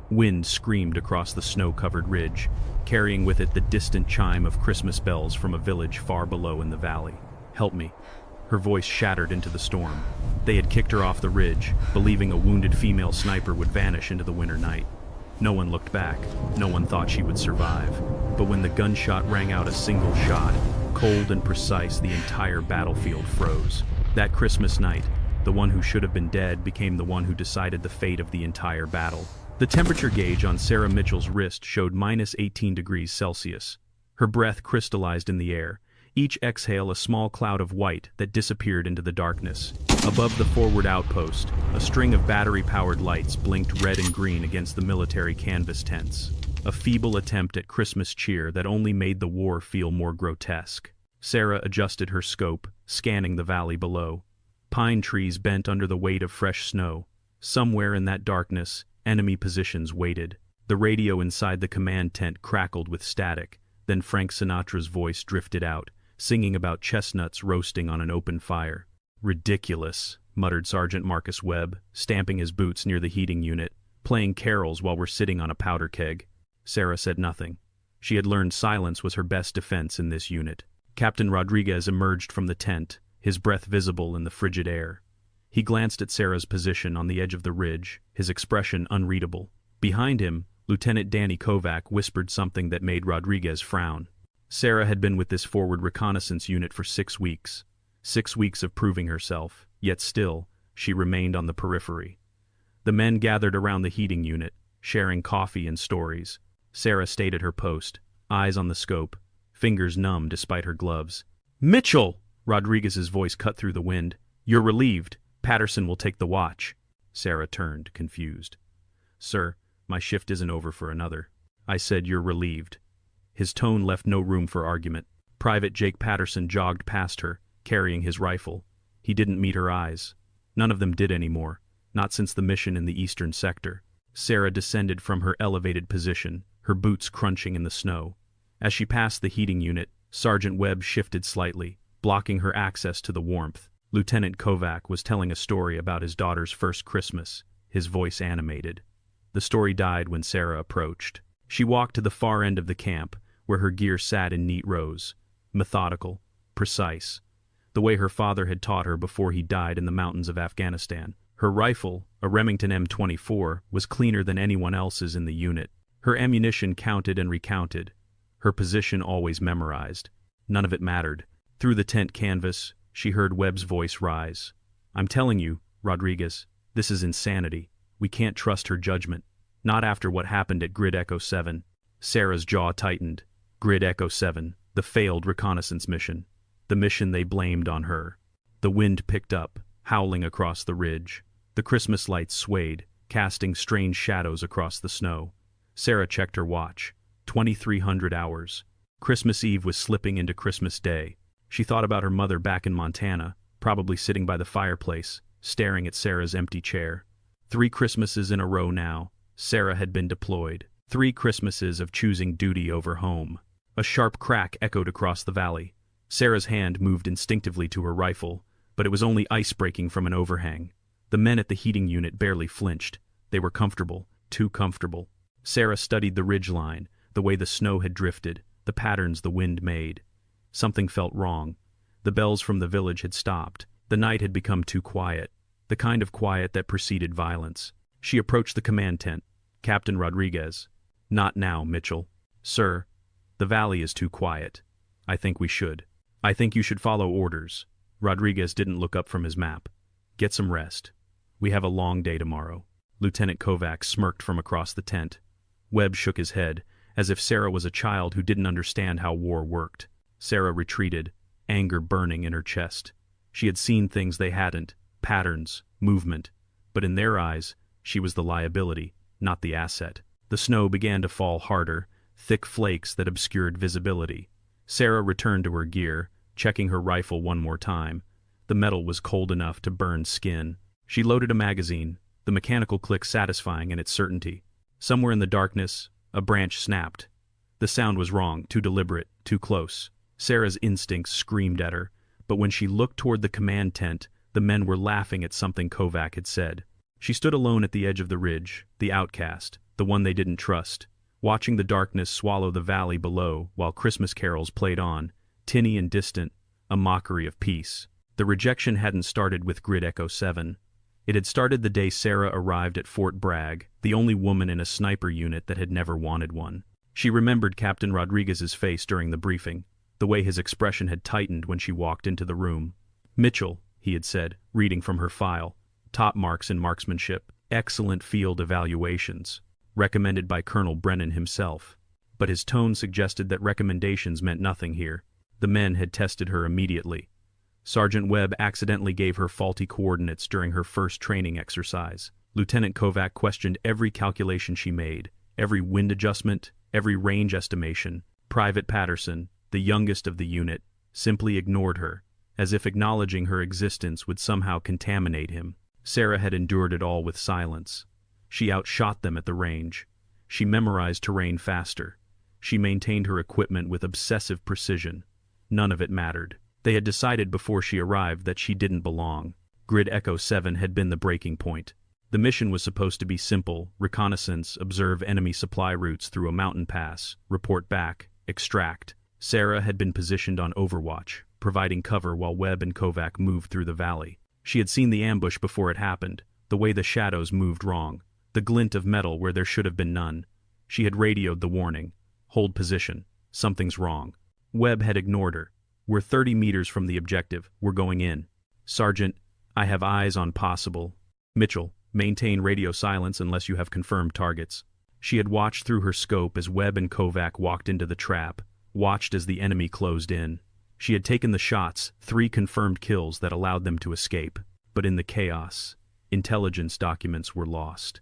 Wind screamed across the snow-covered ridge, carrying with it the distant chime of Christmas bells from a village far below in the valley. "Help me." Her voice shattered into the storm. They had kicked her off the ridge, believing a wounded female sniper would vanish into the winter night. No one looked back. No one thought she would survive. But when the gunshot rang out a single shot, cold and precise, the entire battlefield froze. That Christmas night, the one who should have been dead became the one who decided the fate of the entire battle. The temperature gauge on Sarah Mitchell's wrist showed -18 degrees Celsius. Her breath crystallized in the air, each exhale a small cloud of white that disappeared into the darkness. Above the forward outpost, a string of battery-powered lights blinked red and green against the military canvas tents. A feeble attempt at Christmas cheer that only made the war feel more grotesque. Sarah adjusted her scope, scanning the valley below. Pine trees bent under the weight of fresh snow. Somewhere in that darkness, enemy positions waited. The radio inside the command tent crackled with static, then Frank Sinatra's voice drifted out, singing about chestnuts roasting on an open fire. "Ridiculous," muttered Sergeant Marcus Webb, stamping his boots near the heating unit. "Playing carols while we're sitting on a powder keg." Sarah said nothing. She had learned silence was her best defense in this unit. Captain Rodriguez emerged from the tent, his breath visible in the frigid air. He glanced at Sarah's position on the edge of the ridge, his expression unreadable. Behind him, Lieutenant Danny Kovac whispered something that made Rodriguez frown. Sarah had been with this forward reconnaissance unit for 6 weeks. 6 weeks of proving herself, yet still, she remained on the periphery. The men gathered around the heating unit, sharing coffee and stories. Sarah stayed at her post, eyes on the scope, fingers numb despite her gloves. "Mitchell!" Rodriguez's voice cut through the wind. "You're relieved. Patterson will take the watch." Sarah turned, confused. "Sir, my shift isn't over for another." "I said you're relieved." His tone left no room for argument. Private Jake Patterson jogged past her, carrying his rifle. He didn't meet her eyes. None of them did anymore, not since the mission in the eastern sector. Sarah descended from her elevated position, her boots crunching in the snow. As she passed the heating unit, Sergeant Webb shifted slightly, blocking her access to the warmth. Lieutenant Kovac was telling a story about his daughter's first Christmas, his voice animated. The story died when Sarah approached. She walked to the far end of the camp, where her gear sat in neat rows, methodical, precise, the way her father had taught her before he died in the mountains of Afghanistan. Her rifle, a Remington M24, was cleaner than anyone else's in the unit. Her ammunition counted and recounted, her position always memorized. None of it mattered. Through the tent canvas, she heard Webb's voice rise. "I'm telling you, Rodriguez, this is insanity. We can't trust her judgment. Not after what happened at Grid Echo 7. Sarah's jaw tightened. Grid Echo 7, the failed reconnaissance mission. The mission they blamed on her. The wind picked up, howling across the ridge. The Christmas lights swayed, casting strange shadows across the snow. Sarah checked her watch. 2,300 hours. Christmas Eve was slipping into Christmas Day. She thought about her mother back in Montana, probably sitting by the fireplace, staring at Sarah's empty chair. 3 Christmases in a row now, Sarah had been deployed. 3 Christmases of choosing duty over home. A sharp crack echoed across the valley. Sarah's hand moved instinctively to her rifle, but it was only ice breaking from an overhang. The men at the heating unit barely flinched. They were comfortable, too comfortable. Sarah studied the ridge line, the way the snow had drifted, the patterns the wind made. Something felt wrong. The bells from the village had stopped. The night had become too quiet, the kind of quiet that preceded violence. She approached the command tent. "Captain Rodriguez." "Not now, Mitchell." "Sir, the valley is too quiet. I think we should. I think you should follow orders." Rodriguez didn't look up from his map. "Get some rest. We have a long day tomorrow." Lieutenant Kovac smirked from across the tent. Webb shook his head, as if Sarah was a child who didn't understand how war worked. Sarah retreated, anger burning in her chest. She had seen things they hadn't, patterns, movement, but in their eyes, she was the liability, not the asset. The snow began to fall harder, thick flakes that obscured visibility. Sarah returned to her gear, checking her rifle one more time. The metal was cold enough to burn skin. She loaded a magazine, the mechanical click satisfying in its certainty. Somewhere in the darkness, a branch snapped. The sound was wrong, too deliberate, too close. Sarah's instincts screamed at her, but when she looked toward the command tent, the men were laughing at something Kovac had said. She stood alone at the edge of the ridge, the outcast, the one they didn't trust, watching the darkness swallow the valley below while Christmas carols played on, tinny and distant, a mockery of peace. The rejection hadn't started with Grid Echo 7. It had started the day Sarah arrived at Fort Bragg, the only woman in a sniper unit that had never wanted one. She remembered Captain Rodriguez's face during the briefing, the way his expression had tightened when she walked into the room. "Mitchell," he had said, reading from her file, "top marks in marksmanship, excellent field evaluations, recommended by Colonel Brennan himself." But his tone suggested that recommendations meant nothing here. The men had tested her immediately. Sergeant Webb accidentally gave her faulty coordinates during her first training exercise. Lieutenant Kovac questioned every calculation she made, every wind adjustment, every range estimation. Private Patterson, the youngest of the unit, simply ignored her, as if acknowledging her existence would somehow contaminate him. Sarah had endured it all with silence. She outshot them at the range. She memorized terrain faster. She maintained her equipment with obsessive precision. None of it mattered. They had decided before she arrived that she didn't belong. Grid Echo 7 had been the breaking point. The mission was supposed to be simple: reconnaissance, observe enemy supply routes through a mountain pass, report back, extract. Sarah had been positioned on overwatch, providing cover while Webb and Kovac moved through the valley. She had seen the ambush before it happened, the way the shadows moved wrong, the glint of metal where there should have been none. She had radioed the warning: hold position, something's wrong. Webb had ignored her. "We're 30 meters from the objective, we're going in." "Sergeant, I have eyes on possible." "Mitchell, maintain radio silence unless you have confirmed targets." She had watched through her scope as Webb and Kovac walked into the trap, watched as the enemy closed in. She had taken the shots, 3 confirmed kills that allowed them to escape. But in the chaos, intelligence documents were lost.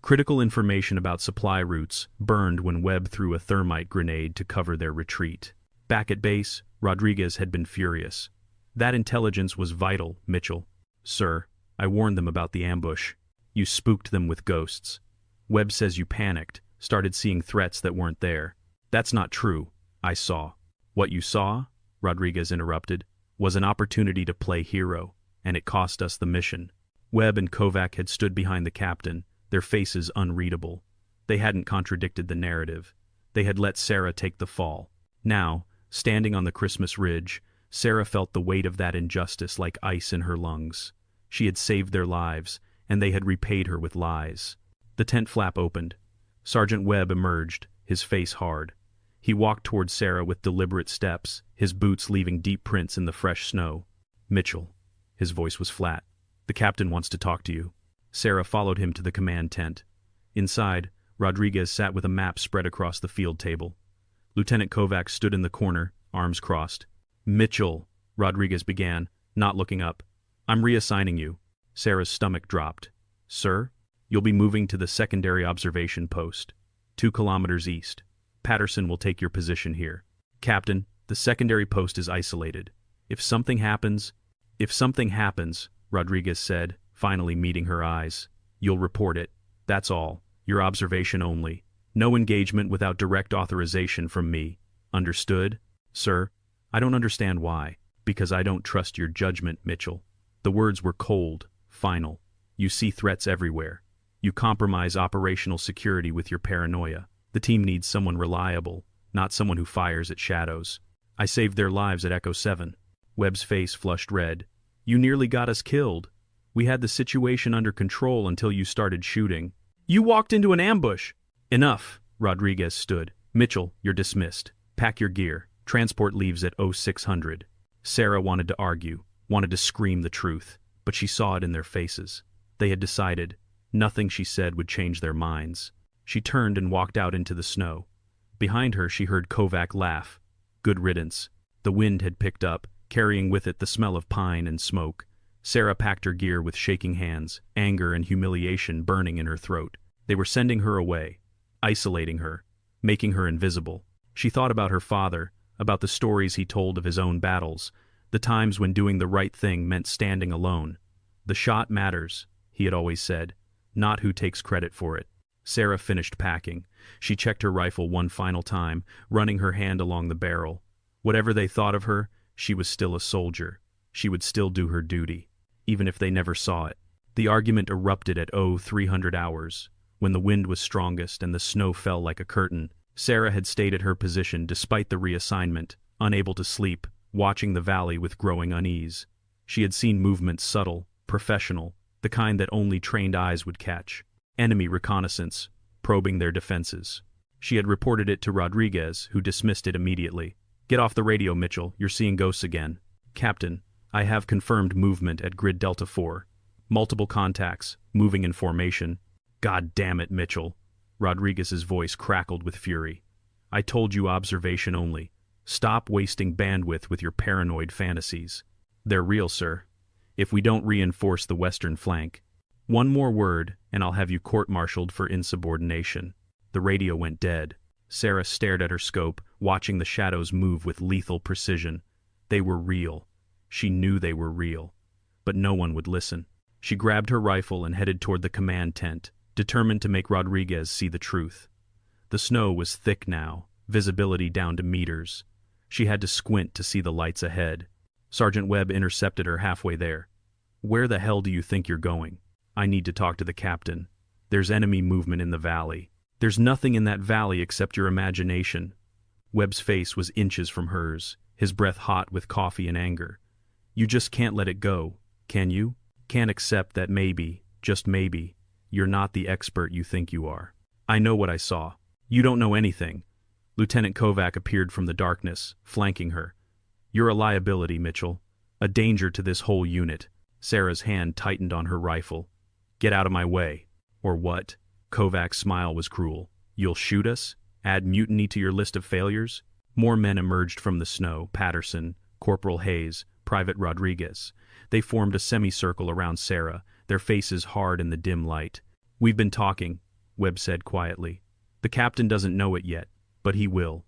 Critical information about supply routes burned when Webb threw a thermite grenade to cover their retreat. Back at base, Rodriguez had been furious. "That intelligence was vital, Mitchell." "Sir, I warned them about the ambush. You spooked them with ghosts. Webb says you panicked, started seeing threats that weren't there." "That's not true. I saw." "What you saw," Rodriguez interrupted, "was an opportunity to play hero, and it cost us the mission." Webb and Kovac had stood behind the captain, their faces unreadable. They hadn't contradicted the narrative. They had let Sarah take the fall. Now, standing on the Christmas ridge, Sarah felt the weight of that injustice like ice in her lungs. She had saved their lives, and they had repaid her with lies. The tent flap opened. Sergeant Webb emerged, his face hard. He walked toward Sarah with deliberate steps, his boots leaving deep prints in the fresh snow. "Mitchell." His voice was flat. "The captain wants to talk to you." Sarah followed him to the command tent. Inside, Rodriguez sat with a map spread across the field table. Lieutenant Kovac stood in the corner, arms crossed. "Mitchell," Rodriguez began, not looking up. "I'm reassigning you." Sarah's stomach dropped. "Sir? You'll be moving to the secondary observation post, 2 kilometers east. Patterson will take your position here." "Captain, the secondary post is isolated. If something happens," Rodriguez said, finally meeting her eyes, "you'll report it. That's all. Your observation only. No engagement without direct authorization from me. Understood?" "Sir, I don't understand why." "Because I don't trust your judgment, Mitchell." The words were cold, final. "You see threats everywhere. You compromise operational security with your paranoia. The team needs someone reliable, not someone who fires at shadows. I saved their lives at Echo 7. Webb's face flushed red. "You nearly got us killed. We had the situation under control until you started shooting." "You walked into an ambush!" "Enough," Rodriguez stood. "Mitchell, you're dismissed. Pack your gear. Transport leaves at 0600. Sarah wanted to argue, wanted to scream the truth, but she saw it in their faces. They had decided. Nothing she said would change their minds. She turned and walked out into the snow. Behind her she heard Kovac laugh. Good riddance. The wind had picked up, carrying with it the smell of pine and smoke. Sarah packed her gear with shaking hands, anger and humiliation burning in her throat. They were sending her away, isolating her, making her invisible. She thought about her father, about the stories he told of his own battles, the times when doing the right thing meant standing alone. "The shot matters," he had always said, "not who takes credit for it." Sarah finished packing. She checked her rifle one final time, running her hand along the barrel. Whatever they thought of her, she was still a soldier. She would still do her duty, even if they never saw it. The argument erupted at 0300 hours. When the wind was strongest and the snow fell like a curtain, Sarah had stayed at her position despite the reassignment, unable to sleep, watching the valley with growing unease. She had seen movements subtle, professional, the kind that only trained eyes would catch. Enemy reconnaissance, probing their defenses. She had reported it to Rodriguez, who dismissed it immediately. "Get off the radio, Mitchell, you're seeing ghosts again." "Captain, I have confirmed movement at Grid Delta 4. Multiple contacts, moving in formation." "God damn it, Mitchell." Rodriguez's voice crackled with fury. "I told you observation only. Stop wasting bandwidth with your paranoid fantasies." "They're real, sir. If we don't reinforce the western flank, one more word and I'll have you court-martialed for insubordination." The radio went dead. Sarah stared at her scope, watching the shadows move with lethal precision. They were real. She knew they were real. But no one would listen. She grabbed her rifle and headed toward the command tent, determined to make Rodriguez see the truth. The snow was thick now, visibility down to meters. She had to squint to see the lights ahead. Sergeant Webb intercepted her halfway there. "Where the hell do you think you're going?" "I need to talk to the captain. There's enemy movement in the valley." "There's nothing in that valley except your imagination." Webb's face was inches from hers, his breath hot with coffee and anger. "You just can't let it go, can you? Can't accept that maybe, just maybe, you're not the expert you think you are." "I know what I saw. You don't know anything." Lieutenant Kovac appeared from the darkness, flanking her. "You're a liability, Mitchell. A danger to this whole unit." Sarah's hand tightened on her rifle. "Get out of my way." "Or what?" Kovac's smile was cruel. "You'll shoot us? Add mutiny to your list of failures?" More men emerged from the snow: Patterson, Corporal Hayes, Private Rodriguez. They formed a semicircle around Sarah, their faces hard in the dim light. "We've been talking," Webb said quietly. "The captain doesn't know it yet, but he will.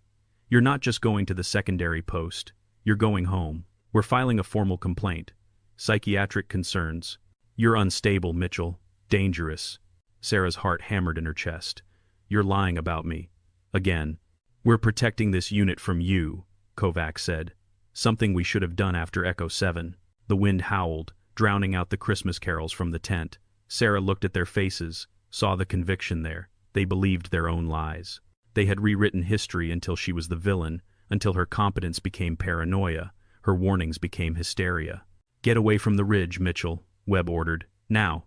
You're not just going to the secondary post. You're going home. We're filing a formal complaint. Psychiatric concerns. You're unstable, Mitchell. Dangerous." Sarah's heart hammered in her chest. "You're lying about me. Again." "We're protecting this unit from you," Kovac said. "Something we should have done after Echo 7. The wind howled, drowning out the Christmas carols from the tent. Sarah looked at their faces, saw the conviction there. They believed their own lies. They had rewritten history until she was the villain, until her competence became paranoia, her warnings became hysteria. "Get away from the ridge, Mitchell," Webb ordered. "Now.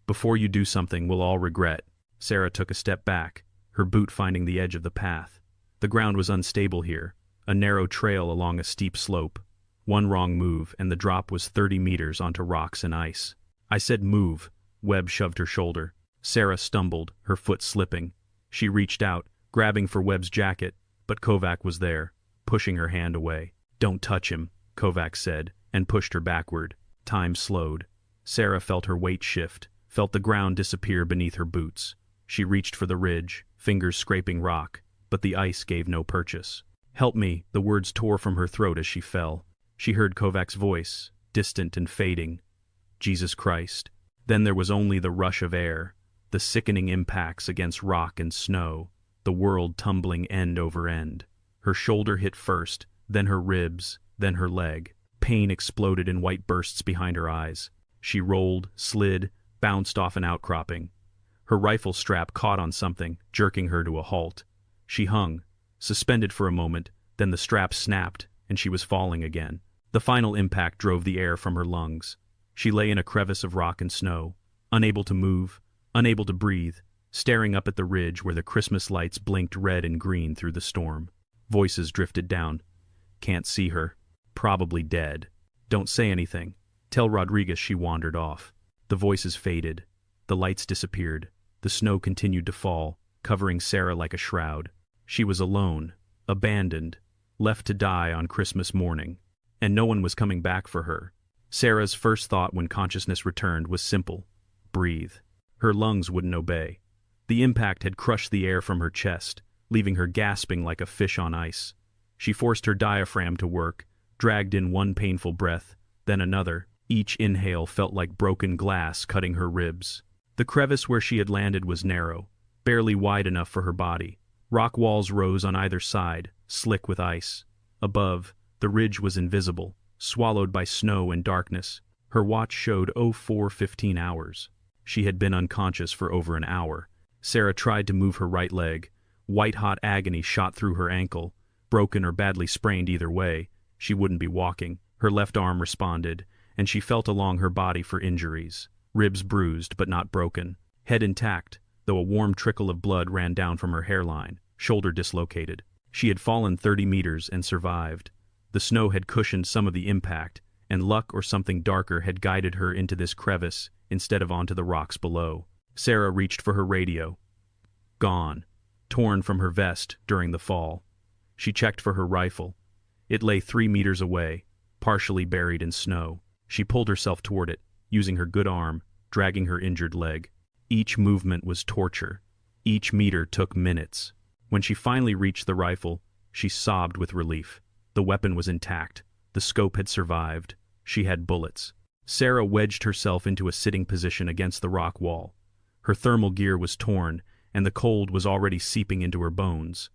Before you do something we'll all regret." Sarah took a step back, her boot finding the edge of the path. The ground was unstable here, a narrow trail along a steep slope. One wrong move, and the drop was 30 meters onto rocks and ice. "I said move." Webb shoved her shoulder. Sarah stumbled, her foot slipping. She reached out, grabbing for Webb's jacket, but Kovac was there, pushing her hand away. "Don't touch him," Kovac said, and pushed her backward. Time slowed. Sarah felt her weight shift, felt the ground disappear beneath her boots. She reached for the ridge, fingers scraping rock, but the ice gave no purchase. "Help me," the words tore from her throat as she fell. She heard Kovac's voice, distant and fading. "Jesus Christ." Then there was only the rush of air, the sickening impacts against rock and snow, the world tumbling end over end. Her shoulder hit first, then her ribs, then her leg. Pain exploded in white bursts behind her eyes. She rolled, slid, bounced off an outcropping. Her rifle strap caught on something, jerking her to a halt. She hung, suspended for a moment, then the strap snapped, and she was falling again. The final impact drove the air from her lungs. She lay in a crevice of rock and snow, unable to move, unable to breathe, staring up at the ridge where the Christmas lights blinked red and green through the storm. Voices drifted down. "Can't see her. Probably dead. Don't say anything. Tell Rodriguez." She wandered off. The voices faded. The lights disappeared. The snow continued to fall, covering Sarah like a shroud. She was alone, abandoned, left to die on Christmas morning. And no one was coming back for her. Sarah's first thought when consciousness returned was simple: breathe. Her lungs wouldn't obey. The impact had crushed the air from her chest, leaving her gasping like a fish on ice. She forced her diaphragm to work, dragged in one painful breath, then another. Each inhale felt like broken glass cutting her ribs. The crevice where she had landed was narrow, barely wide enough for her body. Rock walls rose on either side, slick with ice. Above, the ridge was invisible, swallowed by snow and darkness. Her watch showed 04:15 hours. She had been unconscious for over an hour. Sarah tried to move her right leg. White-hot agony shot through her ankle. Broken or badly sprained either way, she wouldn't be walking. Her left arm responded, and she felt along her body for injuries. Ribs bruised but not broken. Head intact, though a warm trickle of blood ran down from her hairline. Shoulder dislocated. She had fallen 30 meters and survived. The snow had cushioned some of the impact, and luck or something darker had guided her into this crevice instead of onto the rocks below. Sarah reached for her radio. Gone. Torn from her vest during the fall. She checked for her rifle. It lay 3 meters away, partially buried in snow. She pulled herself toward it, using her good arm, dragging her injured leg. Each movement was torture. Each meter took minutes. When she finally reached the rifle, she sobbed with relief. The weapon was intact. The scope had survived. She had bullets. Sarah wedged herself into a sitting position against the rock wall. Her thermal gear was torn, and the cold was already seeping into her bones.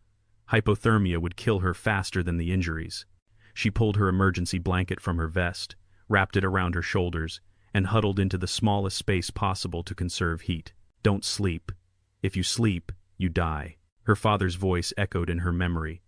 Hypothermia would kill her faster than the injuries. She pulled her emergency blanket from her vest, wrapped it around her shoulders, and huddled into the smallest space possible to conserve heat. Don't sleep. If you sleep, you die. Her father's voice echoed in her memory.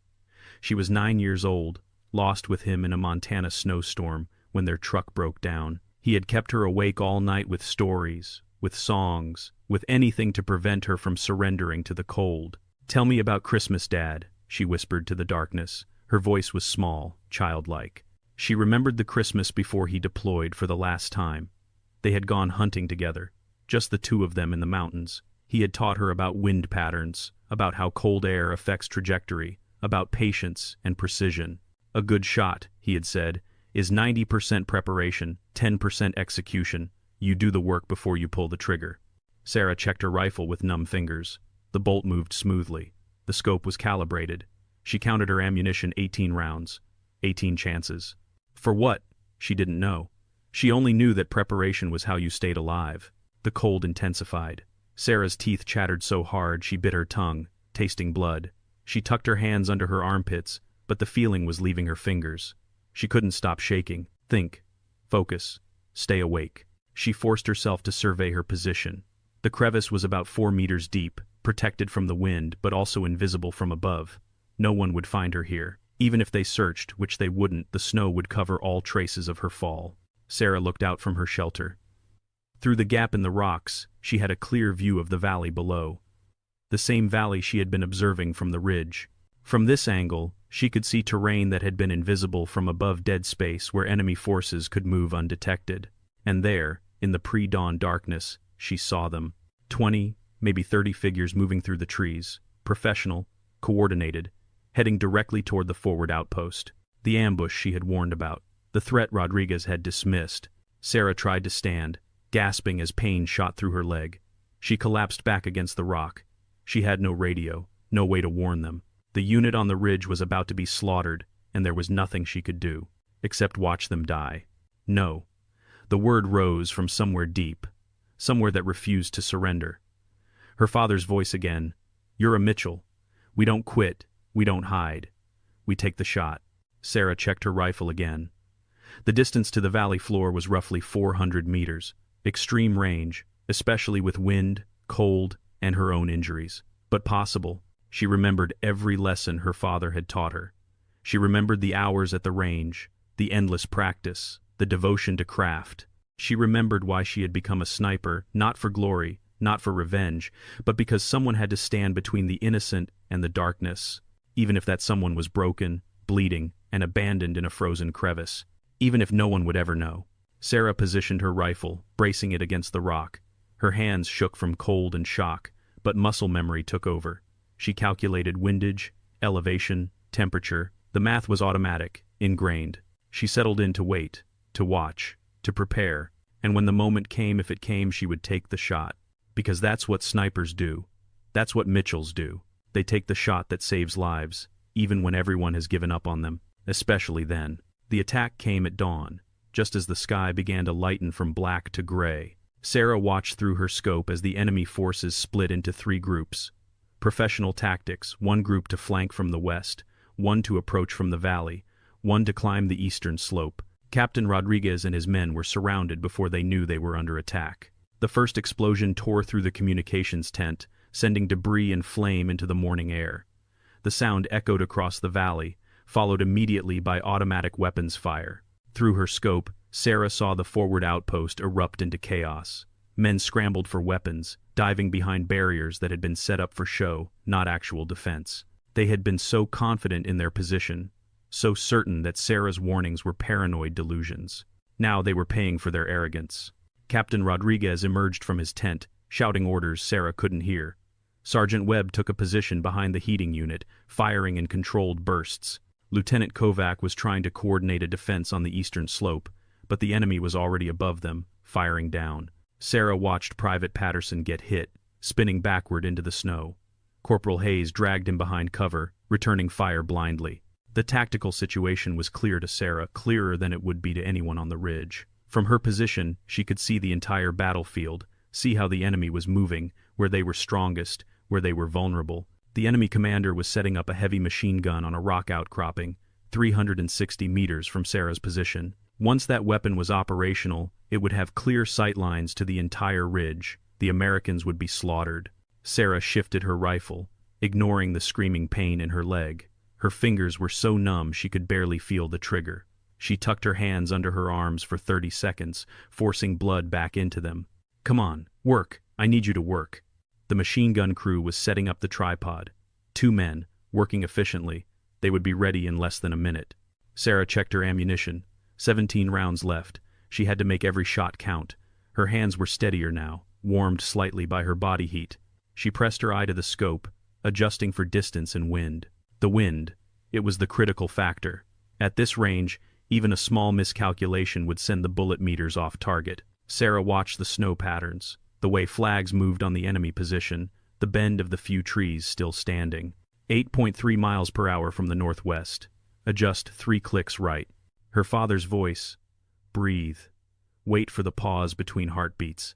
She was 9 years old, lost with him in a Montana snowstorm when their truck broke down. He had kept her awake all night with stories, with songs, with anything to prevent her from surrendering to the cold. "Tell me about Christmas, Dad," she whispered to the darkness. Her voice was small, childlike. She remembered the Christmas before he deployed for the last time. They had gone hunting together, just the two of them in the mountains. He had taught her about wind patterns, about how cold air affects trajectory, about patience and precision. "A good shot," he had said, "is 90% preparation, 10% execution. You do the work before you pull the trigger." Sarah checked her rifle with numb fingers. The bolt moved smoothly. The scope was calibrated. She counted her ammunition, 18 rounds. 18 chances. For what? She didn't know. She only knew that preparation was how you stayed alive. The cold intensified. Sarah's teeth chattered so hard she bit her tongue, tasting blood. She tucked her hands under her armpits, but the feeling was leaving her fingers. She couldn't stop shaking. Think. Focus. Stay awake. She forced herself to survey her position. The crevice was about 4 meters deep, protected from the wind but also invisible from above. No one would find her here. Even if they searched, which they wouldn't, the snow would cover all traces of her fall. Sarah looked out from her shelter. Through the gap in the rocks, she had a clear view of the valley below. The same valley she had been observing from the ridge. From this angle, she could see terrain that had been invisible from above, dead space where enemy forces could move undetected. And there, in the pre-dawn darkness, she saw them. 20, maybe 30 figures moving through the trees, professional, coordinated, heading directly toward the forward outpost. The ambush she had warned about. The threat Rodriguez had dismissed. Sarah tried to stand, gasping as pain shot through her leg. She collapsed back against the rock. She had no radio, no way to warn them. The unit on the ridge was about to be slaughtered, and there was nothing she could do, except watch them die. No. The word rose from somewhere deep, somewhere that refused to surrender. Her father's voice again. "You're a Mitchell. We don't quit. We don't hide. We take the shot." Sarah checked her rifle again. The distance to the valley floor was roughly 400 meters. Extreme range, especially with wind, cold, and her own injuries. But possible. She remembered every lesson her father had taught her. She remembered the hours at the range, the endless practice, the devotion to craft. She remembered why she had become a sniper, not for glory, not for revenge, but because someone had to stand between the innocent and the darkness, even if that someone was broken, bleeding, and abandoned in a frozen crevice, even if no one would ever know. Sarah positioned her rifle, bracing it against the rock. Her hands shook from cold and shock, but muscle memory took over. She calculated windage, elevation, temperature. The math was automatic, ingrained. She settled in to wait, to watch, to prepare, and when the moment came, if it came, she would take the shot. Because that's what snipers do. That's what Mitchells do. They take the shot that saves lives, even when everyone has given up on them, especially then. The attack came at dawn, just as the sky began to lighten from black to gray. Sarah watched through her scope as the enemy forces split into 3 groups. Professional tactics, one group to flank from the west, one to approach from the valley, one to climb the eastern slope. Captain Rodriguez and his men were surrounded before they knew they were under attack. The first explosion tore through the communications tent, sending debris and flame into the morning air. The sound echoed across the valley, followed immediately by automatic weapons fire. Through her scope, Sarah saw the forward outpost erupt into chaos. Men scrambled for weapons, diving behind barriers that had been set up for show, not actual defense. They had been so confident in their position, so certain that Sarah's warnings were paranoid delusions. Now they were paying for their arrogance. Captain Rodriguez emerged from his tent, shouting orders Sarah couldn't hear. Sergeant Webb took a position behind the heating unit, firing in controlled bursts. Lieutenant Kovac was trying to coordinate a defense on the eastern slope, but the enemy was already above them, firing down. Sarah watched Private Patterson get hit, spinning backward into the snow. Corporal Hayes dragged him behind cover, returning fire blindly. The tactical situation was clear to Sarah, clearer than it would be to anyone on the ridge. From her position, she could see the entire battlefield, see how the enemy was moving, where they were strongest, where they were vulnerable. The enemy commander was setting up a heavy machine gun on a rock outcropping, 360 meters from Sarah's position. Once that weapon was operational, it would have clear sight lines to the entire ridge. The Americans would be slaughtered. Sarah shifted her rifle, ignoring the screaming pain in her leg. Her fingers were so numb she could barely feel the trigger. She tucked her hands under her arms for 30 seconds, forcing blood back into them. "Come on, work. I need you to work." The machine gun crew was setting up the tripod. 2 men, working efficiently. They would be ready in less than a minute. Sarah checked her ammunition. 17 rounds left. She had to make every shot count. Her hands were steadier now, warmed slightly by her body heat. She pressed her eye to the scope, adjusting for distance and wind. The wind. It was the critical factor. At this range, even a small miscalculation would send the bullet meters off target. Sarah watched the snow patterns, the way flags moved on the enemy position, the bend of the few trees still standing. 8.3 miles per hour from the northwest. Adjust 3 clicks right. Her father's voice. Breathe. Wait for the pause between heartbeats.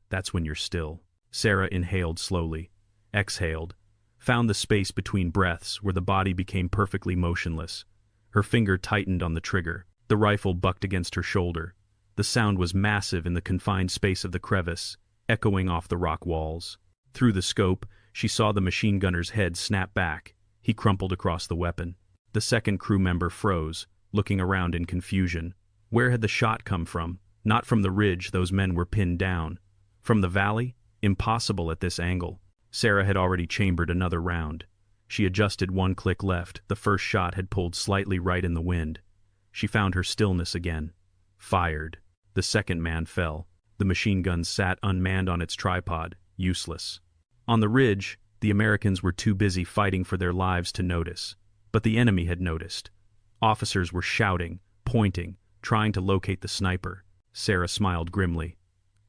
That's when you're still. Sarah inhaled slowly, exhaled, found the space between breaths where the body became perfectly motionless. Her finger tightened on the trigger. The rifle bucked against her shoulder. The sound was massive in the confined space of the crevice, echoing off the rock walls. Through the scope, she saw the machine gunner's head snap back. He crumpled across the weapon. The second crew member froze, looking around in confusion. Where had the shot come from? Not from the ridge, those men were pinned down. From the valley? Impossible at this angle. Sarah had already chambered another round. She adjusted 1 click left. The first shot had pulled slightly right in the wind. She found her stillness again. Fired. The second man fell. The machine gun sat unmanned on its tripod, useless. On the ridge, the Americans were too busy fighting for their lives to notice. But the enemy had noticed. Officers were shouting, pointing, trying to locate the sniper. Sarah smiled grimly.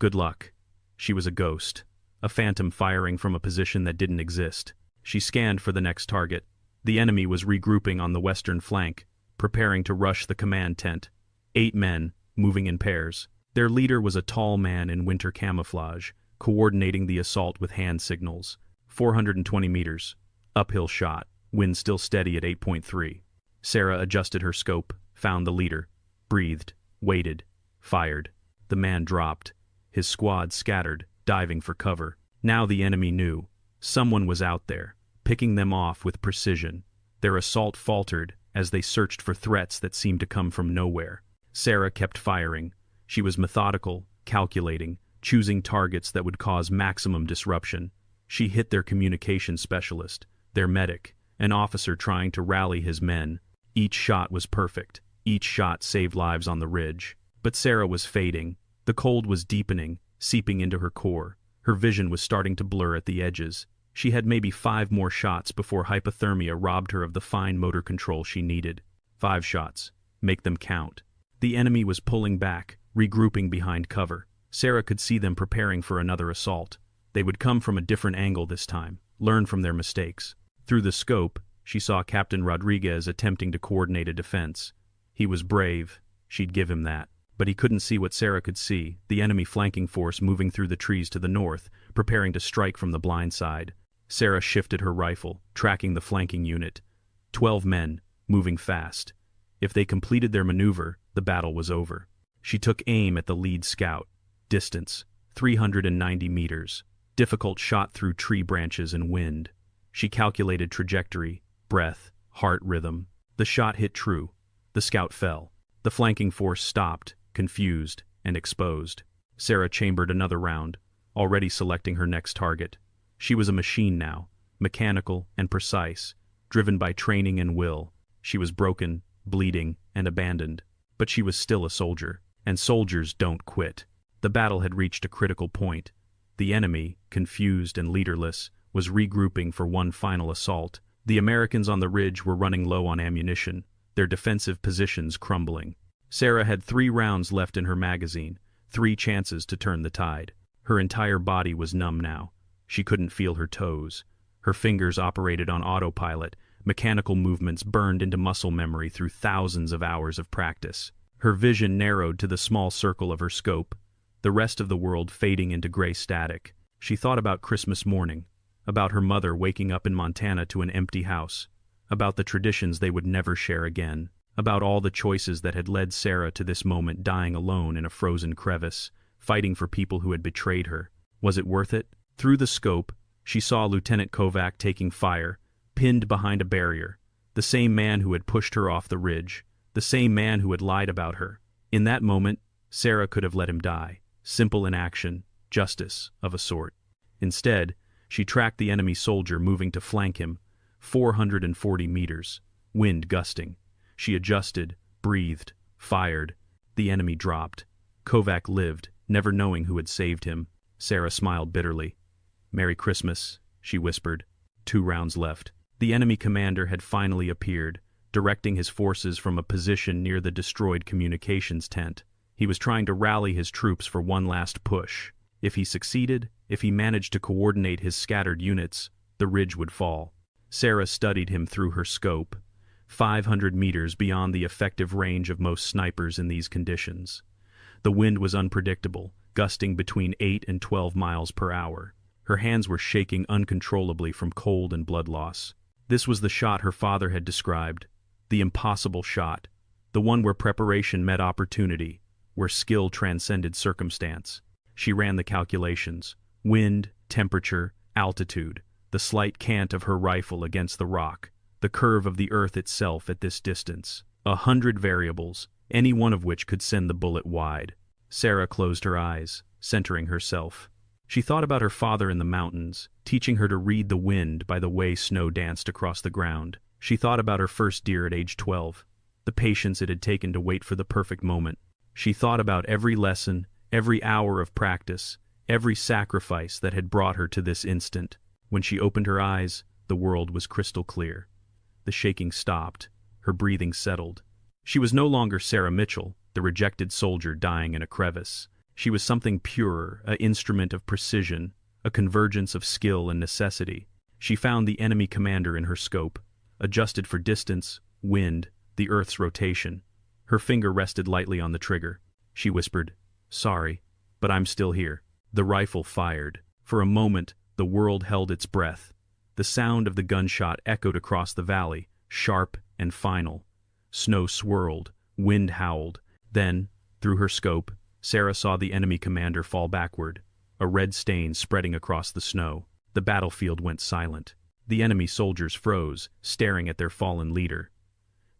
Good luck. She was a ghost, a phantom firing from a position that didn't exist. She scanned for the next target. The enemy was regrouping on the western flank, preparing to rush the command tent. 8 men, moving in pairs. Their leader was a tall man in winter camouflage, coordinating the assault with hand signals. 420 meters. Uphill shot. Wind still steady at 8.3. Sarah adjusted her scope, found the leader, breathed, waited, fired. The man dropped. His squad scattered, diving for cover. Now the enemy knew. Someone was out there, picking them off with precision. Their assault faltered as they searched for threats that seemed to come from nowhere. Sarah kept firing. She was methodical, calculating, choosing targets that would cause maximum disruption. She hit their communication specialist, their medic, an officer trying to rally his men. Each shot was perfect. Each shot saved lives on the ridge. But Sarah was fading. The cold was deepening, seeping into her core. Her vision was starting to blur at the edges. She had maybe 5 more shots before hypothermia robbed her of the fine motor control she needed. 5 shots. Make them count. The enemy was pulling back, regrouping behind cover. Sarah could see them preparing for another assault. They would come from a different angle this time, learn from their mistakes. Through the scope, she saw Captain Rodriguez attempting to coordinate a defense. He was brave. She'd give him that. But he couldn't see what Sarah could see, the enemy flanking force moving through the trees to the north, preparing to strike from the blind side. Sarah shifted her rifle, tracking the flanking unit. 12 men, moving fast. If they completed their maneuver, the battle was over. She took aim at the lead scout. Distance, 390 meters. difficult shot through tree branches and wind. She calculated trajectory, breath, heart rhythm. The shot hit true. The scout fell. The flanking force stopped, confused, and exposed. Sarah chambered another round, already selecting her next target. She was a machine now, mechanical and precise, driven by training and will. She was broken, bleeding, and abandoned. But she was still a soldier, and soldiers don't quit. The battle had reached a critical point. The enemy, confused and leaderless, was regrouping for one final assault. The Americans on the ridge were running low on ammunition, their defensive positions crumbling. Sarah had 3 rounds left in her magazine, 3 chances to turn the tide. Her entire body was numb now. She couldn't feel her toes. Her fingers operated on autopilot. Mechanical movements burned into muscle memory through thousands of hours of practice. Her vision narrowed to the small circle of her scope, the rest of the world fading into gray static. She thought about Christmas morning, about her mother waking up in Montana to an empty house, about the traditions they would never share again, about all the choices that had led Sarah to this moment, dying alone in a frozen crevice, fighting for people who had betrayed her. Was it worth it? Through the scope, she saw Lieutenant Kovac taking fire, pinned behind a barrier, the same man who had pushed her off the ridge, the same man who had lied about her. In that moment, Sarah could have let him die. Simple inaction, justice of a sort. Instead, she tracked the enemy soldier moving to flank him, 440 meters, wind gusting. She adjusted, breathed, fired. The enemy dropped. Kovac lived, never knowing who had saved him. Sarah smiled bitterly. "Merry Christmas," she whispered. 2 rounds left. The enemy commander had finally appeared, directing his forces from a position near the destroyed communications tent. He was trying to rally his troops for one last push. If he succeeded, if he managed to coordinate his scattered units, the ridge would fall. Sarah studied him through her scope, 500 meters beyond the effective range of most snipers in these conditions. The wind was unpredictable, gusting between 8 and 12 miles per hour. Her hands were shaking uncontrollably from cold and blood loss. This was the shot her father had described, the impossible shot, the one where preparation met opportunity, where skill transcended circumstance. She ran the calculations: wind, temperature, altitude, the slight cant of her rifle against the rock, the curve of the earth itself at this distance. 100 variables, any one of which could send the bullet wide. Sarah closed her eyes, centering herself. She thought about her father in the mountains, teaching her to read the wind by the way snow danced across the ground. She thought about her first deer at age 12, the patience it had taken to wait for the perfect moment. She thought about every lesson, every hour of practice, every sacrifice that had brought her to this instant. When she opened her eyes, the world was crystal clear. The shaking stopped. Her breathing settled. She was no longer Sarah Mitchell, the rejected soldier dying in a crevice. She was something purer, an instrument of precision, a convergence of skill and necessity. She found the enemy commander in her scope, adjusted for distance, wind, the Earth's rotation. Her finger rested lightly on the trigger. She whispered, "Sorry, but I'm still here." The rifle fired. For a moment, the world held its breath. The sound of the gunshot echoed across the valley, sharp and final. Snow swirled, wind howled. Then, through her scope, Sarah saw the enemy commander fall backward, a red stain spreading across the snow. The battlefield went silent. The enemy soldiers froze, staring at their fallen leader.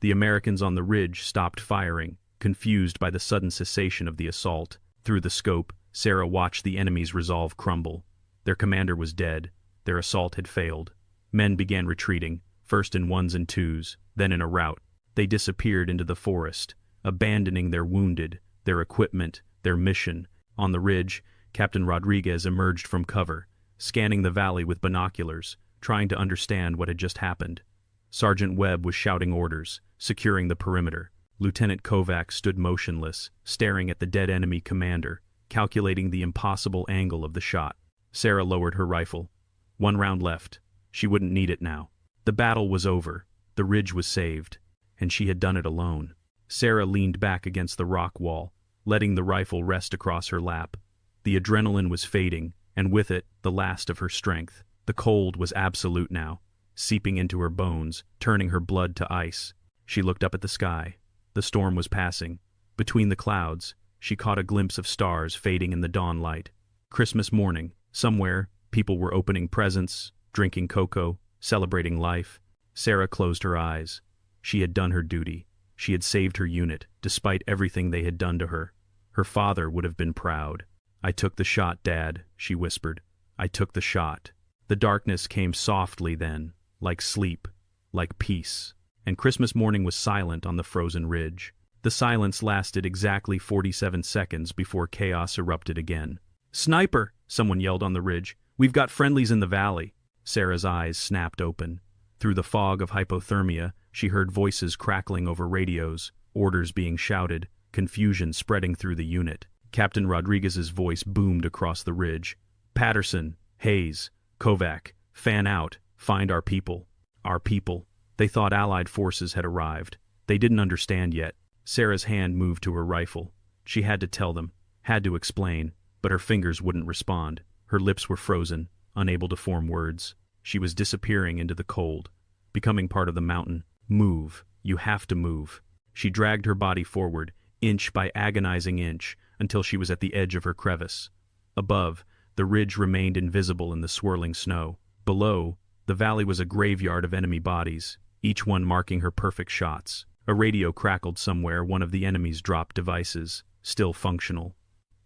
The Americans on the ridge stopped firing, confused by the sudden cessation of the assault. Through the scope, Sarah watched the enemy's resolve crumble. Their commander was dead. Their assault had failed. Men began retreating, first in 1s and 2s, then in a rout. They disappeared into the forest, abandoning their wounded, their equipment, their mission. On the ridge, Captain Rodriguez emerged from cover, scanning the valley with binoculars, trying to understand what had just happened. Sergeant Webb was shouting orders, securing the perimeter. Lieutenant Kovac stood motionless, staring at the dead enemy commander, calculating the impossible angle of the shot. Sarah lowered her rifle. 1 round left. She wouldn't need it now. The battle was over. The ridge was saved. And she had done it alone. Sarah leaned back against the rock wall, letting the rifle rest across her lap. The adrenaline was fading, and with it, the last of her strength. The cold was absolute now, seeping into her bones, turning her blood to ice. She looked up at the sky. The storm was passing. Between the clouds, she caught a glimpse of stars fading in the dawn light. Christmas morning, somewhere, People were opening presents, drinking cocoa, celebrating life. Sarah closed her eyes. She had done her duty. She had saved her unit, despite everything they had done to her. Her father would have been proud. "I took the shot, Dad," she whispered. "I took the shot." The darkness came softly then, like sleep, like peace. And Christmas morning was silent on the frozen ridge. The silence lasted exactly 47 seconds before chaos erupted again. "Sniper!" someone yelled on the ridge. "We've got friendlies in the valley." Sarah's eyes snapped open. Through the fog of hypothermia, she heard voices crackling over radios, orders being shouted, confusion spreading through the unit. Captain Rodriguez's voice boomed across the ridge. "Patterson, Hayes, Kovac, fan out, find our people." Our people. They thought Allied forces had arrived. They didn't understand yet. Sarah's hand moved to her rifle. She had to tell them, had to explain, but her fingers wouldn't respond. Her lips were frozen, unable to form words. She was disappearing into the cold, becoming part of the mountain. Move. You have to move. She dragged her body forward, inch by agonizing inch, until she was at the edge of her crevice. Above, the ridge remained invisible in the swirling snow. Below, the valley was a graveyard of enemy bodies, each one marking her perfect shots. A radio crackled somewhere, one of the enemy's dropped devices, still functional.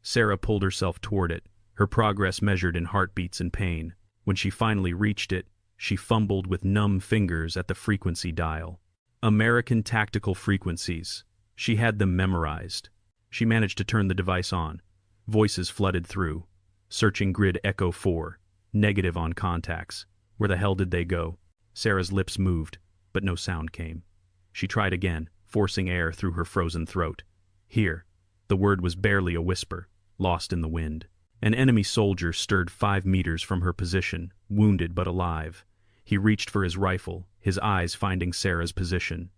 Sarah pulled herself toward it, her progress measured in heartbeats and pain. When she finally reached it, she fumbled with numb fingers at the frequency dial. American tactical frequencies. She had them memorized. She managed to turn the device on. Voices flooded through. Searching grid Echo 4. Negative on contacts. Where the hell did they go? Sarah's lips moved, but no sound came. She tried again, forcing air through her frozen throat. Here. The word was barely a whisper, lost in the wind. An enemy soldier stirred 5 meters from her position, wounded but alive. He reached for his rifle, his eyes finding Sarah's position.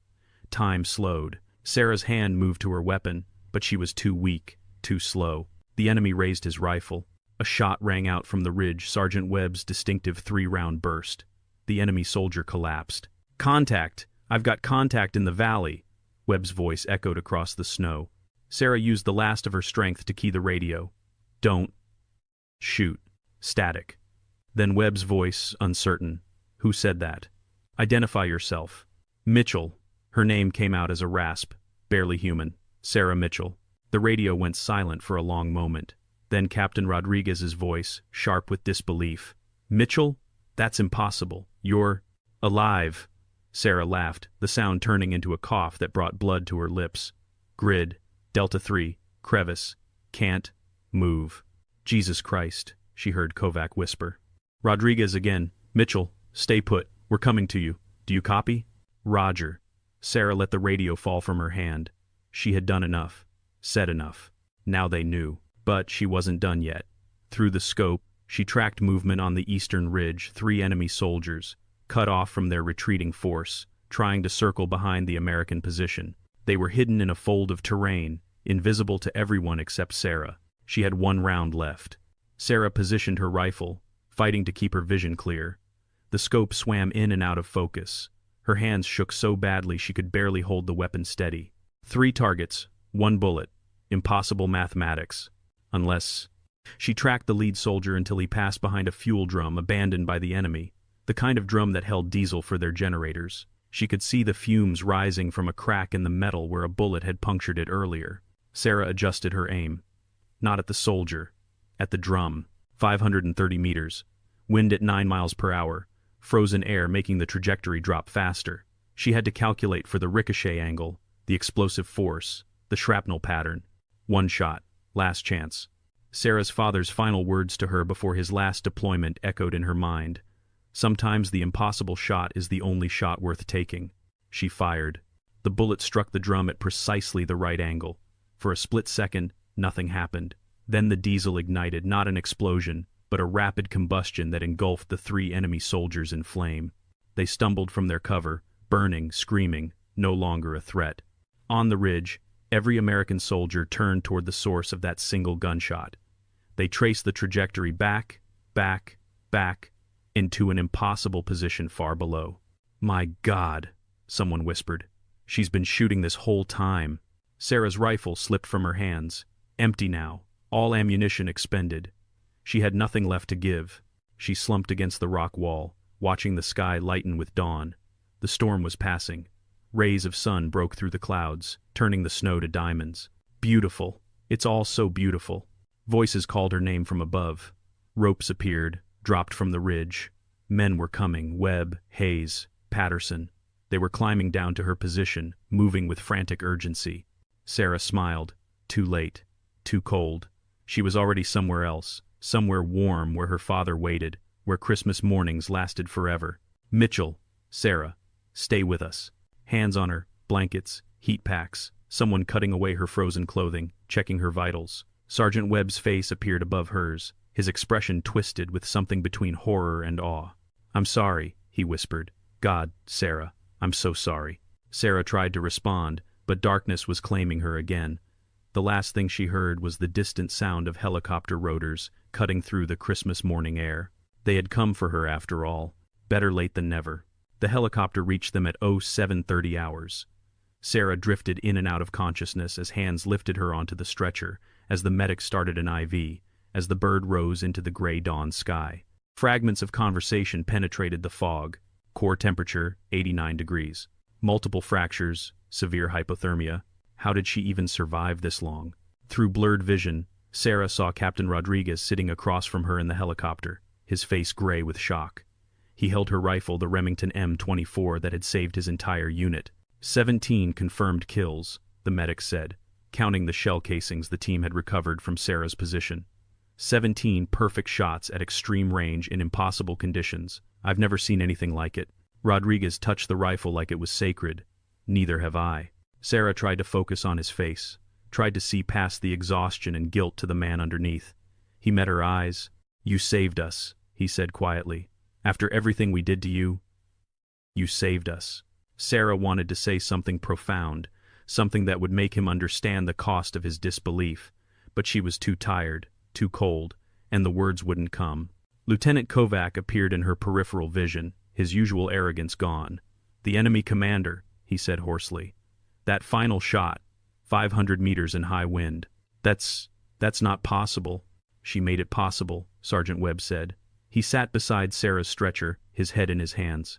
Time slowed. Sarah's hand moved to her weapon, but she was too weak, too slow. The enemy raised his rifle. A shot rang out from the ridge, Sergeant Webb's distinctive 3-round burst. The enemy soldier collapsed. "Contact! I've got contact in the valley!" Webb's voice echoed across the snow. Sarah used the last of her strength to key the radio. "Don't shoot." Static. Then Webb's voice, uncertain. "Who said that?" "Identify yourself." "Mitchell." Her name came out as a rasp, barely human. "Sarah Mitchell." The radio went silent for a long moment. Then Captain Rodriguez's voice, sharp with disbelief. "Mitchell? That's impossible. You're alive." Sarah laughed, the sound turning into a cough that brought blood to her lips. "Grid, Delta 3, crevice, can't move." "Jesus Christ," she heard Kovac whisper. Rodriguez again. "Mitchell, stay put. We're coming to you. Do you copy?" "Roger." Sarah let the radio fall from her hand. She had done enough. Said enough. Now they knew. But she wasn't done yet. Through the scope, she tracked movement on the eastern ridge, 3 enemy soldiers, cut off from their retreating force, trying to circle behind the American position. They were hidden in a fold of terrain, invisible to everyone except Sarah. She had 1 round left. Sarah positioned her rifle, fighting to keep her vision clear. The scope swam in and out of focus. Her hands shook so badly she could barely hold the weapon steady. 3 targets, 1 bullet. Impossible mathematics. Unless... She tracked the lead soldier until he passed behind a fuel drum abandoned by the enemy, the kind of drum that held diesel for their generators. She could see the fumes rising from a crack in the metal where a bullet had punctured it earlier. Sarah adjusted her aim. Not at the soldier. At the drum. 530 meters. Wind at 9 miles per hour. Frozen air making the trajectory drop faster. She had to calculate for the ricochet angle, the explosive force, the shrapnel pattern. 1 shot. Last chance. Sarah's father's final words to her before his last deployment echoed in her mind. Sometimes the impossible shot is the only shot worth taking. She fired. The bullet struck the drum at precisely the right angle. For a split second, nothing happened. Then the diesel ignited, not an explosion, but a rapid combustion that engulfed the 3 enemy soldiers in flame. They stumbled from their cover, burning, screaming, no longer a threat. On the ridge, every American soldier turned toward the source of that single gunshot. They traced the trajectory back, into an impossible position far below. "My God," someone whispered. "She's been shooting this whole time." Sarah's rifle slipped from her hands. Empty now, all ammunition expended. She had nothing left to give. She slumped against the rock wall, watching the sky lighten with dawn. The storm was passing. Rays of sun broke through the clouds, turning the snow to diamonds. Beautiful. It's all so beautiful. Voices called her name from above. Ropes appeared, dropped from the ridge. Men were coming, Webb, Hayes, Patterson. They were climbing down to her position, moving with frantic urgency. Sarah smiled. Too late. Too cold. She was already somewhere else, somewhere warm where her father waited, where Christmas mornings lasted forever. Mitchell, Sarah, stay with us. Hands on her, blankets, heat packs, someone cutting away her frozen clothing, checking her vitals. Sergeant Webb's face appeared above hers, his expression twisted with something between horror and awe. I'm sorry, he whispered. God, Sarah, I'm so sorry. Sarah tried to respond, but darkness was claiming her again. The last thing she heard was the distant sound of helicopter rotors cutting through the Christmas morning air. They had come for her after all. Better late than never. The helicopter reached them at 0730 hours. Sarah drifted in and out of consciousness as hands lifted her onto the stretcher, as the medic started an IV, as the bird rose into the gray dawn sky. Fragments of conversation penetrated the fog. Core temperature, 89 degrees. Multiple fractures, severe hypothermia. How did she even survive this long? Through blurred vision, Sarah saw Captain Rodriguez sitting across from her in the helicopter, his face gray with shock. He held her rifle, the Remington M24 that had saved his entire unit. 17 confirmed kills, the medic said, counting the shell casings the team had recovered from Sarah's position. 17 perfect shots at extreme range in impossible conditions. I've never seen anything like it. Rodriguez touched the rifle like it was sacred. Neither have I. Sarah tried to focus on his face, tried to see past the exhaustion and guilt to the man underneath. He met her eyes. You saved us, he said quietly. After everything we did to you, you saved us. Sarah wanted to say something profound, something that would make him understand the cost of his disbelief, but she was too tired, too cold, and the words wouldn't come. Lieutenant Kovac appeared in her peripheral vision, his usual arrogance gone. The enemy commander, he said hoarsely. That final shot, 500 meters in high wind. That's not possible. She made it possible, Sergeant Webb said. He sat beside Sarah's stretcher, his head in his hands.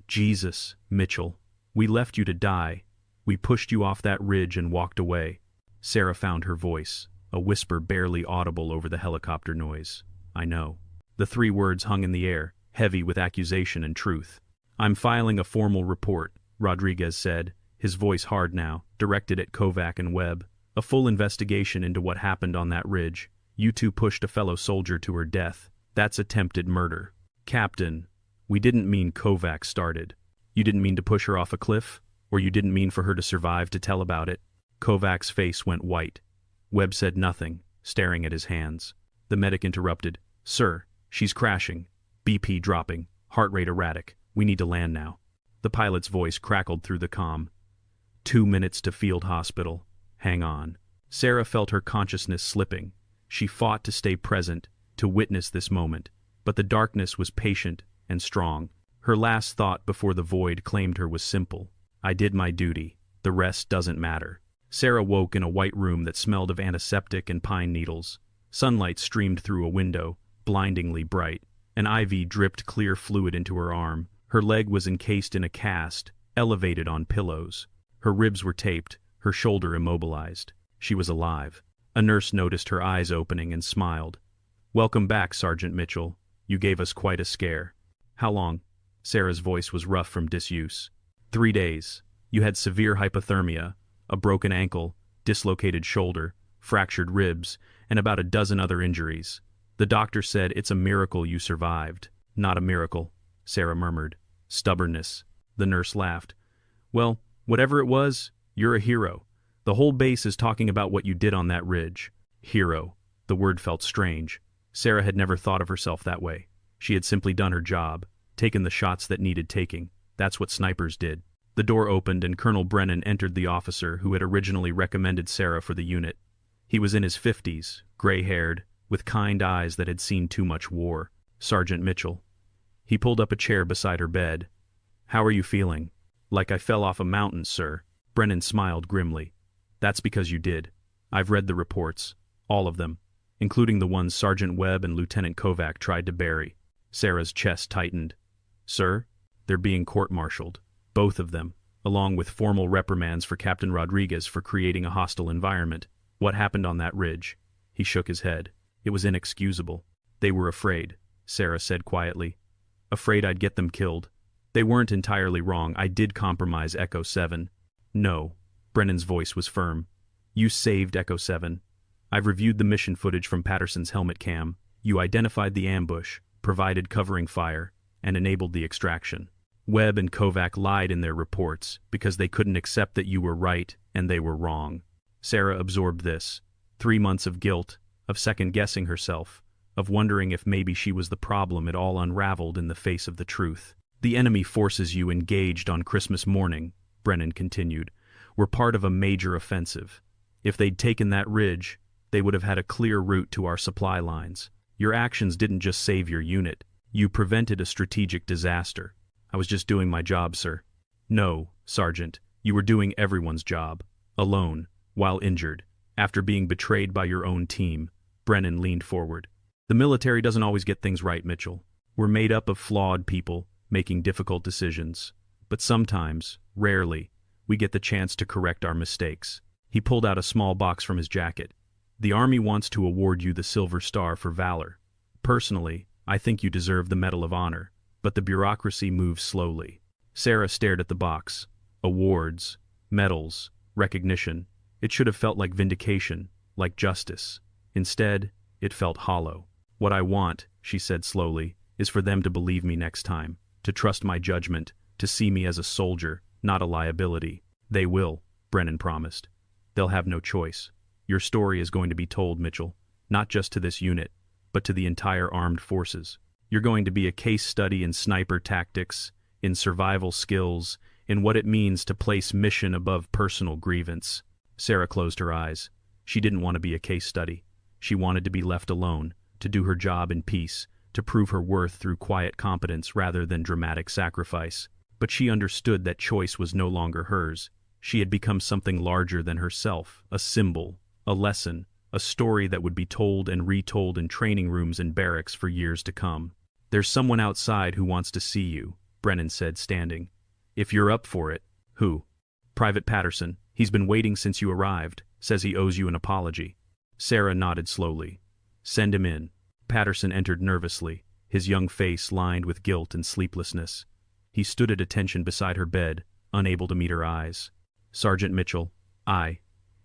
Jesus, Mitchell, we left you to die. We pushed you off that ridge and walked away. Sarah found her voice, a whisper barely audible over the helicopter noise. I know. The 3 words hung in the air, heavy with accusation and truth. I'm filing a formal report, Rodriguez said, his voice hard now, directed at Kovac and Webb. A full investigation into what happened on that ridge. You two pushed a fellow soldier to her death. That's attempted murder. Captain, we didn't mean Kovac started. You didn't mean to push her off a cliff? Or you didn't mean for her to survive to tell about it? Kovac's face went white. Webb said nothing, staring at his hands. The medic interrupted. Sir, she's crashing. BP dropping. Heart rate erratic. We need to land now. The pilot's voice crackled through the comm. 2 minutes to field hospital. Hang on. Sarah felt her consciousness slipping. She fought to stay present, to witness this moment, but the darkness was patient and strong. Her last thought before the void claimed her was simple. I did my duty. The rest doesn't matter. Sarah woke in a white room that smelled of antiseptic and pine needles. Sunlight streamed through a window, blindingly bright. An IV dripped clear fluid into her arm. Her leg was encased in a cast, elevated on pillows. Her ribs were taped, her shoulder immobilized. She was alive. A nurse noticed her eyes opening and smiled. Welcome back, Sergeant Mitchell. You gave us quite a scare. How long? Sarah's voice was rough from disuse. 3 days. You had severe hypothermia, a broken ankle, dislocated shoulder, fractured ribs, and about a dozen other injuries. The doctor said it's a miracle you survived. Not a miracle, Sarah murmured. Stubbornness. The nurse laughed. Well, whatever it was, you're a hero. The whole base is talking about what you did on that ridge. Hero. The word felt strange. Sarah had never thought of herself that way. She had simply done her job, taken the shots that needed taking. That's what snipers did. The door opened and Colonel Brennan entered, the officer who had originally recommended Sarah for the unit. He was in his 50s, gray-haired, with kind eyes that had seen too much war. Sergeant Mitchell. He pulled up a chair beside her bed. How are you feeling? Like I fell off a mountain, sir. Brennan smiled grimly. That's because you did. I've read the reports. All of them. including the ones Sergeant Webb and Lieutenant Kovac tried to bury. Sarah's chest tightened. Sir? They're being court-martialed. Both of them, along with formal reprimands for Captain Rodriguez for creating a hostile environment. What happened on that ridge? He shook his head. It was inexcusable. They were afraid, Sarah said quietly. Afraid I'd get them killed. They weren't entirely wrong. I did compromise Echo 7. No. Brennan's voice was firm. You saved Echo 7. I've reviewed the mission footage from Patterson's helmet cam. You identified the ambush, provided covering fire, and enabled the extraction. Webb and Kovac lied in their reports because they couldn't accept that you were right and they were wrong. Sarah absorbed this. 3 months of guilt, of second-guessing herself, of wondering if maybe she was the problem. It all unraveled in the face of the truth. The enemy forces you engaged on Christmas morning, Brennan continued, were part of a major offensive. If they'd taken that ridge, they would have had a clear route to our supply lines. Your actions didn't just save your unit. You prevented a strategic disaster. I was just doing my job, sir. No, Sergeant, you were doing everyone's job. Alone, while injured, after being betrayed by your own team. Brennan leaned forward. The military doesn't always get things right, Mitchell. We're made up of flawed people, making difficult decisions. But sometimes, rarely, we get the chance to correct our mistakes. He pulled out a small box from his jacket. The Army wants to award you the Silver Star for valor. Personally, I think you deserve the Medal of Honor, but the bureaucracy moves slowly. Sarah stared at the box. Awards, medals, recognition. It should have felt like vindication, like justice. Instead, it felt hollow. What I want, she said slowly, is for them to believe me next time, to trust my judgment, to see me as a soldier, not a liability. They will, Brennan promised. They'll have no choice. Your story is going to be told, Mitchell, not just to this unit, but to the entire armed forces. You're going to be a case study in sniper tactics, in survival skills, in what it means to place mission above personal grievance. Sarah closed her eyes. She didn't want to be a case study. She wanted to be left alone, to do her job in peace, to prove her worth through quiet competence rather than dramatic sacrifice. But she understood that choice was no longer hers. She had become something larger than herself, a symbol, a lesson, a story that would be told and retold in training rooms and barracks for years to come. There's someone outside who wants to see you, Brennan said, standing. If you're up for it. Who? Private Patterson. He's been waiting since you arrived, says he owes you an apology. Sarah nodded slowly. Send him in. Patterson entered nervously, his young face lined with guilt and sleeplessness. He stood at attention beside her bed, unable to meet her eyes. Sergeant Mitchell,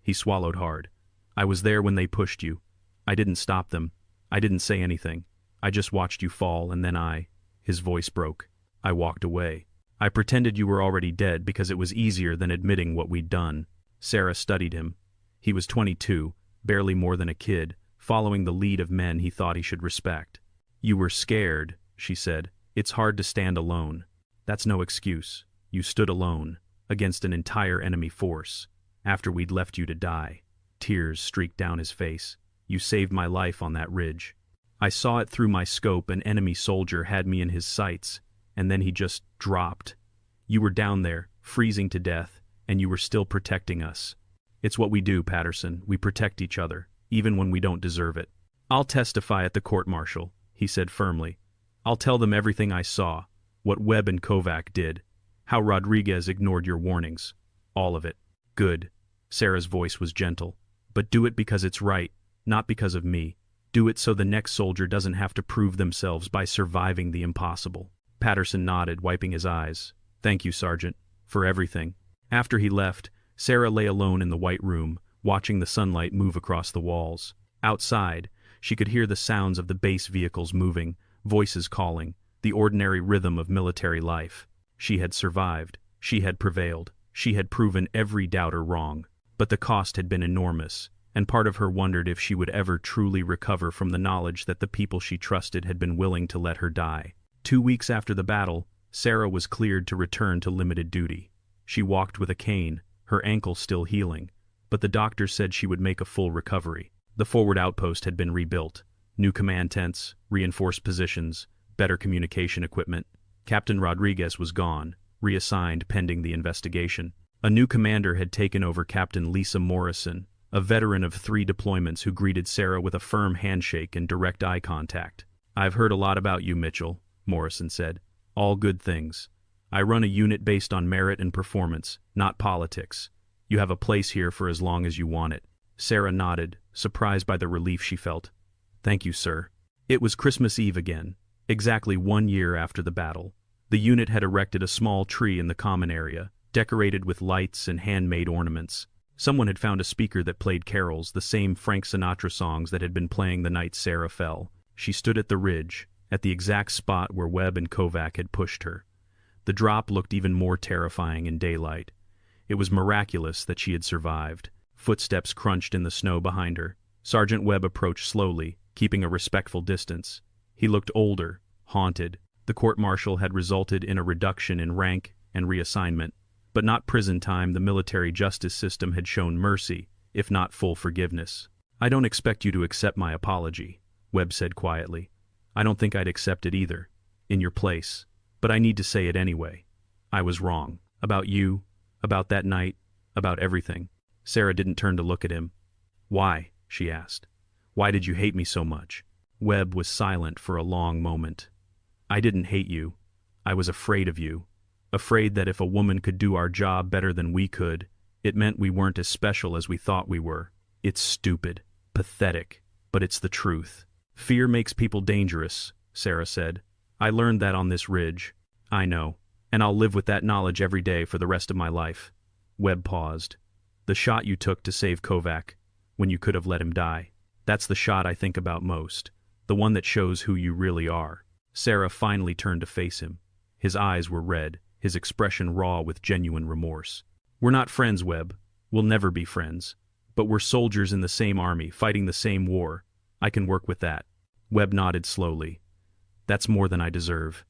he swallowed hard. I was there when they pushed you. I didn't stop them. I didn't say anything. I just watched you fall, and then his voice broke. I walked away. I pretended you were already dead because it was easier than admitting what we'd done. Sarah studied him. He was 22, barely more than a kid, following the lead of men he thought he should respect. You were scared, she said. It's hard to stand alone. That's no excuse. You stood alone, against an entire enemy force, after we'd left you to die. Tears streaked down his face. You saved my life on that ridge. I saw it through my scope. An enemy soldier had me in his sights, and then he just dropped. You were down there, freezing to death, and you were still protecting us. It's what we do, Patterson. We protect each other, even when we don't deserve it. I'll testify at the court-martial, he said firmly. I'll tell them everything I saw, what Webb and Kovac did, how Rodriguez ignored your warnings. All of it. Good. Sarah's voice was gentle. But do it because it's right, not because of me. Do it so the next soldier doesn't have to prove themselves by surviving the impossible. Patterson nodded, wiping his eyes. Thank you, Sergeant, for everything. After he left, Sarah lay alone in the white room, watching the sunlight move across the walls. Outside, she could hear the sounds of the base vehicles moving, voices calling, the ordinary rhythm of military life. She had survived. She had prevailed. She had proven every doubter wrong. But the cost had been enormous, and part of her wondered if she would ever truly recover from the knowledge that the people she trusted had been willing to let her die. 2 weeks after the battle, Sarah was cleared to return to limited duty. She walked with a cane, her ankle still healing, but the doctor said she would make a full recovery. The forward outpost had been rebuilt. New command tents, reinforced positions, better communication equipment. Captain Rodriguez was gone, reassigned pending the investigation. A new commander had taken over, Captain Lisa Morrison, a veteran of 3 deployments who greeted Sarah with a firm handshake and direct eye contact. "I've heard a lot about you, Mitchell," Morrison said. "All good things. I run a unit based on merit and performance, not politics. You have a place here for as long as you want it." Sarah nodded, surprised by the relief she felt. "Thank you, sir." It was Christmas Eve again, exactly 1 year after the battle. The unit had erected a small tree in the common area, decorated with lights and handmade ornaments. Someone had found a speaker that played carols, the same Frank Sinatra songs that had been playing the night Sarah fell. She stood at the ridge, at the exact spot where Webb and Kovac had pushed her. The drop looked even more terrifying in daylight. It was miraculous that she had survived. Footsteps crunched in the snow behind her. Sergeant Webb approached slowly, keeping a respectful distance. He looked older, haunted. The court-martial had resulted in a reduction in rank and reassignment. But not prison time. The military justice system had shown mercy, if not full forgiveness. "I don't expect you to accept my apology," Webb said quietly. "I don't think I'd accept it either, in your place. But I need to say it anyway. I was wrong. About you, about that night, about everything." Sarah didn't turn to look at him. "Why?" she asked. "Why did you hate me so much?" Webb was silent for a long moment. "I didn't hate you. I was afraid of you. Afraid that if a woman could do our job better than we could, it meant we weren't as special as we thought we were. It's stupid, pathetic, but it's the truth. Fear makes people dangerous," Sarah said. "I learned that on this ridge. I know, and I'll live with that knowledge every day for the rest of my life." Webb paused. "The shot you took to save Kovac, when you could have let him die. That's the shot I think about most, the one that shows who you really are." Sarah finally turned to face him. His eyes were red, his expression raw with genuine remorse. "We're not friends, Webb. We'll never be friends. But we're soldiers in the same army, fighting the same war. I can work with that." Webb nodded slowly. "That's more than I deserve.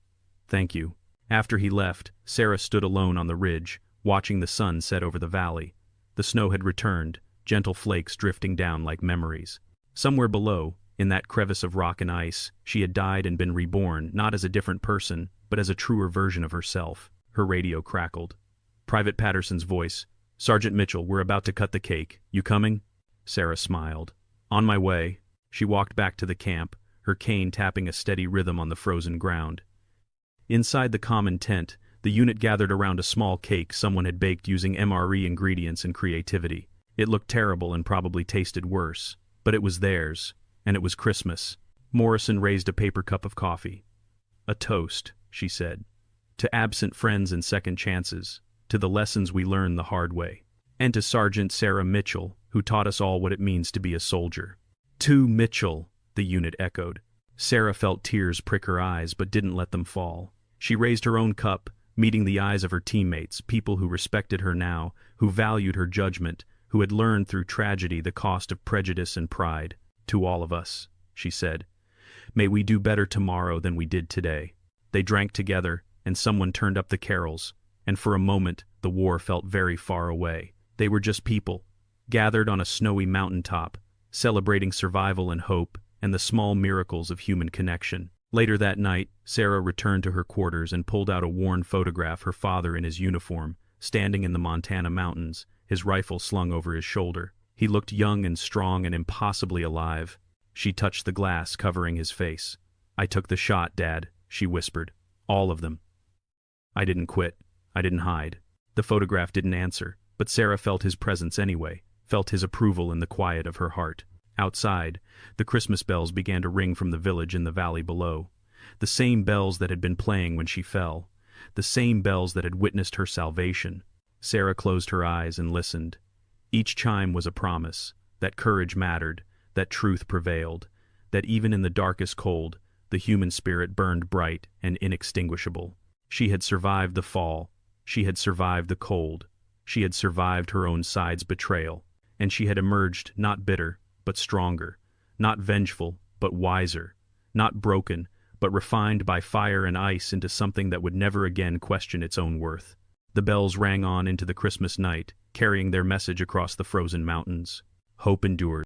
Thank you." After he left, Sarah stood alone on the ridge, watching the sun set over the valley. The snow had returned, gentle flakes drifting down like memories. Somewhere below, in that crevice of rock and ice, she had died and been reborn, not as a different person, but as a truer version of herself. Her radio crackled. Private Patterson's voice. "Sergeant Mitchell, we're about to cut the cake. You coming?" Sarah smiled. "On my way." She walked back to the camp, her cane tapping a steady rhythm on the frozen ground. Inside the common tent, the unit gathered around a small cake someone had baked using MRE ingredients and creativity. It looked terrible and probably tasted worse, but it was theirs, and it was Christmas. Morrison raised a paper cup of coffee. "A toast," she said. "To absent friends and second chances, to the lessons we learned the hard way, and to Sergeant Sarah Mitchell, who taught us all what it means to be a soldier." "To Mitchell," the unit echoed. Sarah felt tears prick her eyes but didn't let them fall. She raised her own cup, meeting the eyes of her teammates, people who respected her now, who valued her judgment, who had learned through tragedy the cost of prejudice and pride. "To all of us," she said. "May we do better tomorrow than we did today." They drank together, and someone turned up the carols, and for a moment the war felt very far away. They were just people, gathered on a snowy mountaintop, celebrating survival and hope, and the small miracles of human connection. Later that night, Sarah returned to her quarters and pulled out a worn photograph of her father in his uniform, standing in the Montana mountains, his rifle slung over his shoulder. He looked young and strong and impossibly alive. She touched the glass covering his face. "I took the shot, Dad," she whispered. "All of them. I didn't quit. I didn't hide." The photograph didn't answer, but Sarah felt his presence anyway, felt his approval in the quiet of her heart. Outside, the Christmas bells began to ring from the village in the valley below. The same bells that had been playing when she fell. The same bells that had witnessed her salvation. Sarah closed her eyes and listened. Each chime was a promise, that courage mattered, that truth prevailed, that even in the darkest cold, the human spirit burned bright and inextinguishable. She had survived the fall. She had survived the cold. She had survived her own side's betrayal. And she had emerged not bitter, but stronger, not vengeful, but wiser, not broken, but refined by fire and ice into something that would never again question its own worth. The bells rang on into the Christmas night, carrying their message across the frozen mountains. Hope endured.